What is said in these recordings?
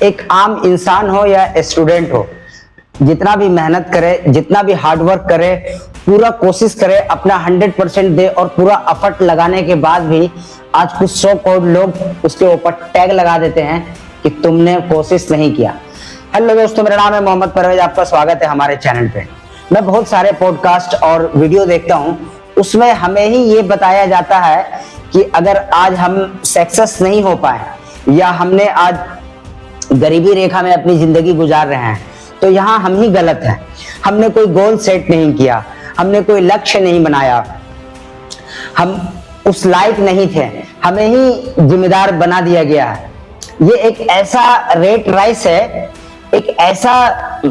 एक आम इंसान हो या स्टूडेंट हो, जितना भी मेहनत करे, जितना भी हार्डवर्क करे, पूरा कोशिश करे, अपना 100% दे और पूरा एफर्ट लगाने के बाद भी आज कुछ 100 करोड़ लोग उसके ऊपर टैग लगा देते हैं कि तुमने कोशिश नहीं किया। हेलो दोस्तों, मेरा नाम है मोहम्मद परवेज, आपका स्वागत है हमारे चैनल पे। मैं बहुत सारे पॉडकास्ट और वीडियो देखता हूँ, उसमें हमें ही ये बताया जाता है कि अगर आज हम सक्सेस नहीं हो पाए या हमने आज गरीबी रेखा में अपनी जिंदगी गुजार रहे हैं तो यहाँ हम ही गलत हैं। हमने कोई गोल सेट नहीं किया, हमने कोई लक्ष्य नहीं बनाया, हम उस लायक नहीं थे, हमें ही जिम्मेदार बना दिया गया है। ये एक ऐसा रेट राइस है, एक ऐसा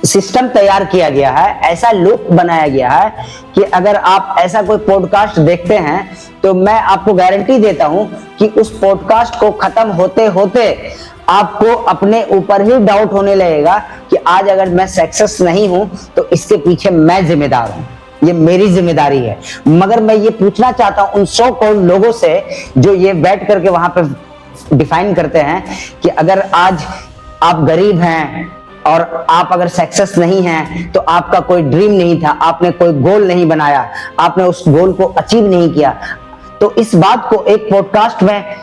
सिस्टम तैयार किया गया है, ऐसा लूप बनाया गया है कि अगर आप ऐसा कोई पॉडकास्ट देखते हैं तो मैं आपको गारंटी देता हूं कि उस पॉडकास्ट को खत्म होते होते आपको अपने ऊपर ही डाउट होने लगेगा कि आज अगर मैं सक्सेस नहीं हूं तो इसके पीछे मैं जिम्मेदार हूं, ये मेरी जिम्मेदारी है। मगर मैं ये पूछना चाहता हूं उन 100 करोड़ लोगों से जो ये बैठ करके वहां पे डिफाइन करते हैं कि अगर आज आप गरीब हैं और आप अगर सक्सेस नहीं हैं तो आपका कोई ड्रीम नहीं था, आपने कोई गोल नहीं बनाया, आपने उस गोल को अचीव नहीं किया, तो इस बात को एक पॉडकास्ट में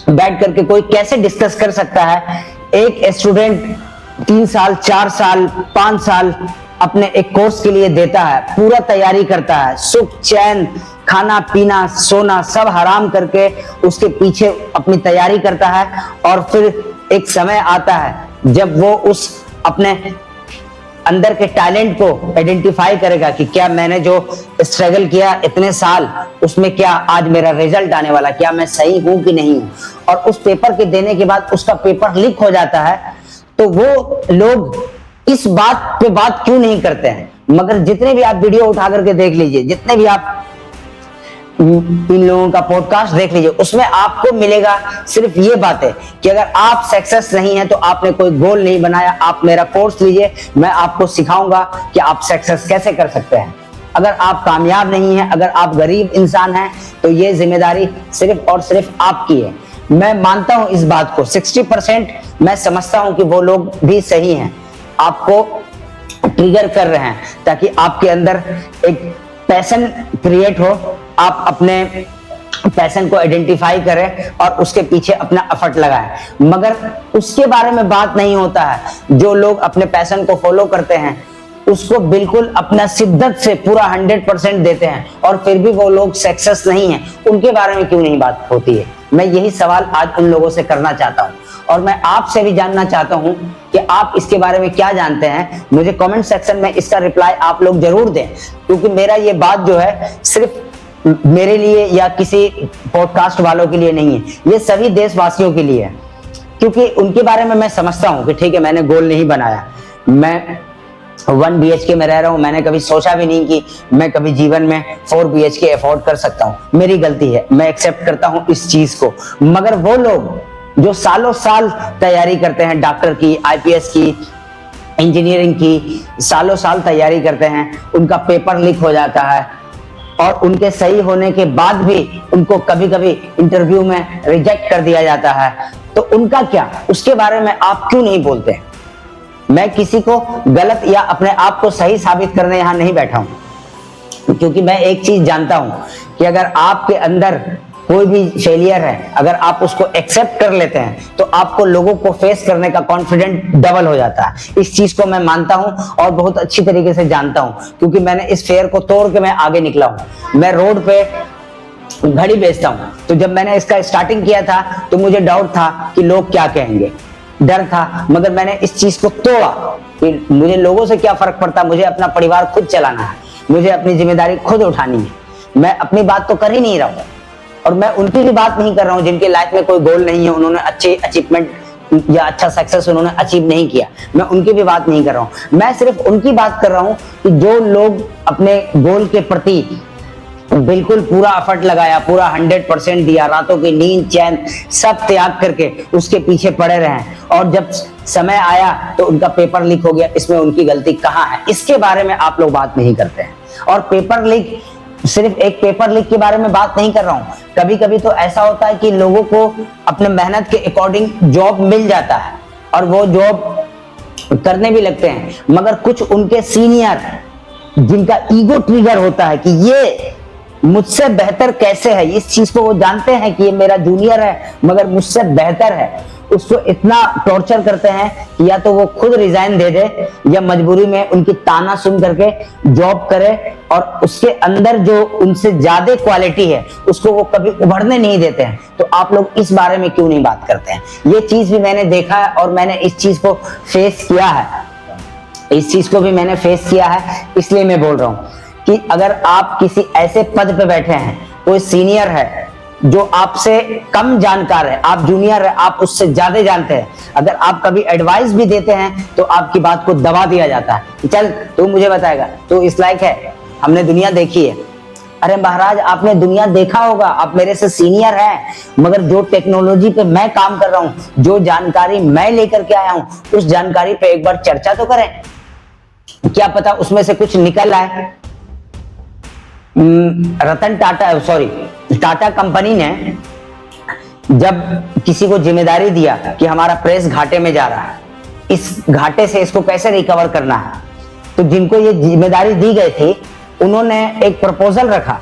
बैठ करके कोई कैसे डिस्कस कर सकता है? एक स्टूडेंट 3 साल, 4 साल, 5 साल अपने एक कोर्स के लिए देता है, पूरा तैयारी करता है, सुख चैन, खाना पीना सोना सब हराम करके उसके पीछे अपनी तैयारी करता है, और फिर एक समय आता है जब वो उस अपने अंदर के टैलेंट को आइडेंटिफाई करेगा कि क्या मैंने जो स्ट्रगल किया इतने साल उसमें क्या आज मेरा रिजल्ट आने वाला, क्या मैं सही हूं कि नहीं हूं। और उस पेपर के देने के बाद उसका पेपर लीक हो जाता है तो वो लोग इस बात पे बात क्यों नहीं करते हैं? मगर जितने भी आप वीडियो उठा करके देख लीजिए, जितने भी आप इन लोगों का पॉडकास्ट देख लीजिए, उसमें आपको मिलेगा सिर्फ ये बातें कि अगर आप सक्सेस नहीं है तो आपने कोई गोल नहीं बनाया। आप मेरा कोर्स लीजिए, मैं आपको सिखाऊंगा कि आप सक्सेस कैसे कर सकते हैं। अगर आप कामयाब नहीं हैं, अगर आप गरीब इंसान हैं तो ये जिम्मेदारी सिर्फ और सिर्फ आपकी है। मैं मानता हूं इस बात को, 60% मैं समझता हूं कि वो लोग भी सही हैं, आपको ट्रिगर कर रहे हैं ताकि आपके अंदर एक पैशन क्रिएट हो, आप अपने पैशन को आइडेंटिफाई करें और उसके पीछे अपना एफर्ट लगाएं। मगर उसके बारे में बात नहीं होता है। जो लोग अपने पैशन को फॉलो करते हैं उसको बिल्कुल अपना शिद्दत से पूरा 100% देते हैं और फिर भी वो लोग सक्सेस नहीं है, उनके बारे में क्यों नहीं बात होती है? मैं यही सवाल आज उन लोगों से करना चाहता हूं और मैं आपसे भी जानना चाहता हूं कि आप इसके बारे में क्या जानते हैं। मुझे कमेंट सेक्शन में इसका रिप्लाई आप लोग जरूर दें, क्योंकि मेरा ये बात जो है सिर्फ मेरे लिए या किसी पॉडकास्ट वालों के लिए नहीं है, ये सभी देशवासियों के लिए है। क्योंकि उनके बारे में मैं समझता हूं कि ठीक है, मैंने गोल नहीं बनाया, मैं 1 BHK में रह रहा हूं, मैंने कभी सोचा भी नहीं कि मैं कभी जीवन में 4 BHK अफोर्ड कर सकता हूं। मेरी गलती है, मैं एक्सेप्ट करता हूं इस चीज को। मगर वो लोग जो सालों साल तैयारी करते हैं, डॉक्टर की, IPS की, इंजीनियरिंग की, सालों साल तैयारी करते हैं, उनका पेपर लीक हो जाता है और उनके सही होने के बाद भी उनको कभी कभी इंटरव्यू में रिजेक्ट कर दिया जाता है, तो उनका क्या? उसके बारे में आप क्यों नहीं बोलते? मैं किसी को गलत या अपने आप को सही साबित करने यहां नहीं बैठा हूं, क्योंकि मैं एक चीज जानता हूं कि अगर आपके अंदर कोई भी फेलियर है, अगर आप उसको एक्सेप्ट कर लेते हैं तो आपको लोगों को फेस करने का कॉन्फिडेंट डबल हो जाता है। इस चीज को मैं मानता हूं और बहुत अच्छी तरीके से जानता हूं, क्योंकि मैंने इस फेयर को तोड़ के मैं आगे निकला हूं। मैं रोड पे घड़ी बेचता हूं, तो जब मैंने इसका स्टार्टिंग किया था तो मुझे डाउट था कि लोग क्या कहेंगे, डर था। मगर मैंने इस चीज को तोड़ा कि मुझे लोगों से क्या फर्क पड़ता, मुझे अपना परिवार खुद चलाना है, मुझे अपनी जिम्मेदारी खुद उठानी है। मैं अपनी बात तो कर ही नहीं रहा हूं और मैं उनकी भी बात नहीं कर रहा हूं जिनके लाइफ में कोई गोल नहीं है, उन्होंने अच्छे अचीवमेंट या अच्छा सक्सेस उन्होंने अचीव नहीं किया। मैं उनकी भी बात नहीं कर रहा हूं, मैं सिर्फ उनकी बात कर रहा हूं कि जो लोग अपने गोल के प्रति बिल्कुल पूरा एफर्ट लगाया, पूरा 100% दिया, रातों की नींद चैन सब त्याग करके उसके पीछे पड़े रहे, और जब समय आया तो उनका पेपर लीक हो गया। इसमें उनकी गलती कहाँ है? इसके बारे में आप लोग बात नहीं करते हैं। और पेपर लीक, सिर्फ एक पेपर लीक के बारे में बात नहीं कर रहा हूं, कभी कभी तो ऐसा होता है कि लोगों को अपने मेहनत के अकॉर्डिंग जॉब मिल जाता है, और वो जॉब करने भी लगते हैं, मगर कुछ उनके सीनियर जिनका ईगो ट्रिगर होता है कि ये मुझसे बेहतर कैसे है, इस चीज को वो जानते हैं कि ये मेरा जूनियर है मगर मुझसे बेहतर है, उसको इतना टॉर्चर करते हैं कि या तो वो खुद रिजाइन दे दे या मजबूरी में उनकी ताना सुन करके जॉब करे, और उसके अंदर जो उनसे ज्यादा क्वालिटी है उसको वो कभी उभरने नहीं देते हैं। तो आप लोग इस बारे में क्यों नहीं बात करते हैं? ये चीज भी मैंने देखा है और मैंने इस चीज को फेस किया है, इसलिए मैं बोल रहा हूं कि अगर आप किसी ऐसे पद पे बैठे हैं, कोई सीनियर है जो आपसे कम जानकार है, आप जूनियर है, आप उससे ज्यादा जानते हैं, अगर आप कभी एडवाइस भी देते हैं तो आपकी बात को दबा दिया जाता है कि चल तू मुझे बताएगा, तू इस लायक है, हमने दुनिया देखी है। अरे महाराज, आपने दुनिया देखा होगा, आप मेरे से सीनियर हैं, मगर जो टेक्नोलॉजी पे मैं काम कर रहा हूं, जो जानकारी मैं लेकर के आया हूं, उस जानकारी पे एक बार चर्चा तो करें, क्या पता उसमें से कुछ निकल आए। टाटा कंपनी ने जब किसी को जिम्मेदारी दिया कि हमारा प्रेस घाटे में जा रहा है, इस घाटे से इसको कैसे रिकवर करना है, तो जिनको ये जिम्मेदारी दी गई थी उन्होंने एक प्रपोजल रखा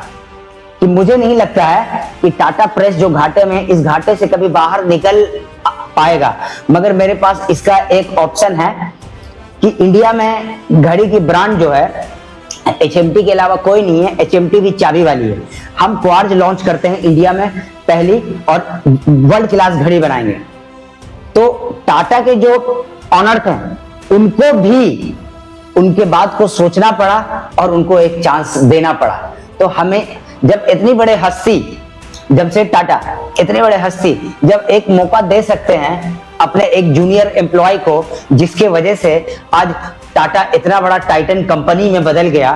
कि मुझे नहीं लगता है कि टाटा प्रेस जो घाटे में, इस घाटे से कभी बाहर निकल पाएगा, मगर मेरे पास इसका एक ऑप्शन है कि इंडिया में घड़ी की ब्रांड जो है HMT के अलावा कोई नहीं है, HMT भी चाबी वाली है। हम क्वार्ज लॉन्च करते हैं इंडिया में पहली, और वर्ल्ड क्लास घड़ी बनाएंगे। तो टाटा के जो ऑनर थे उनको भी उनके बात को सोचना पड़ा और उनको एक चांस देना पड़ा। तो हमें जब इतनी बड़े हस्ती, जब से टाटा इतने बड़े हस्ती जब एक मौका दे सकते हैं अपने एक जूनियर एम्प्लॉय को, जिसके वजह से आज टाटा इतना बड़ा टाइटन कंपनी में बदल गया,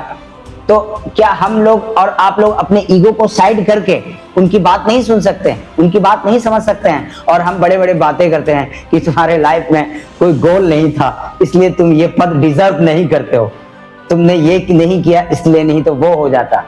तो क्या हम लोग और आप लोग अपने ईगो को साइड करके उनकी बात नहीं सुन सकते हैं, उनकी बात नहीं समझ सकते हैं? और हम बड़े बड़े बातें करते हैं कि तुम्हारे लाइफ में कोई गोल नहीं था इसलिए तुम ये पद डिजर्व नहीं करते हो, तुमने ये नहीं किया इसलिए, नहीं तो वो हो जाता।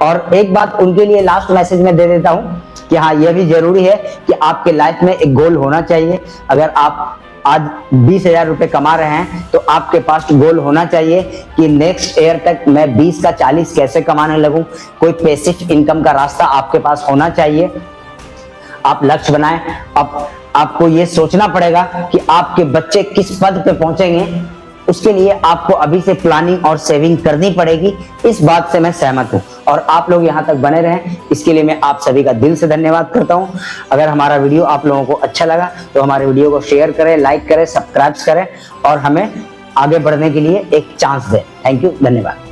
और एक बात उनके लिए लास्ट मैसेज में दे देता हूं कि हाँ, यह भी जरूरी है कि आपके लाइफ में एक गोल होना चाहिए। अगर आप आज 20,000 रुपए कमा रहे हैं तो आपके पास गोल होना चाहिए कि नेक्स्ट ईयर तक मैं 20 का 40 कैसे कमाने लगूं। कोई पैसिव इनकम का रास्ता आपके पास होना चाहिए। आप लक्ष्य बनाएं। अब आपको ये सोचना पड़ेगा कि आपके बच्चे किस पद पे पहुंचेंगे, उसके लिए आपको अभी से प्लानिंग और सेविंग करनी पड़ेगी। इस बात से मैं सहमत हूं और आप लोग यहां तक बने रहें, इसके लिए मैं आप सभी का दिल से धन्यवाद करता हूं। अगर हमारा वीडियो आप लोगों को अच्छा लगा तो हमारे वीडियो को शेयर करें, लाइक करें, सब्सक्राइब करें और हमें आगे बढ़ने के लिए एक चांस दें। थैंक यू, धन्यवाद।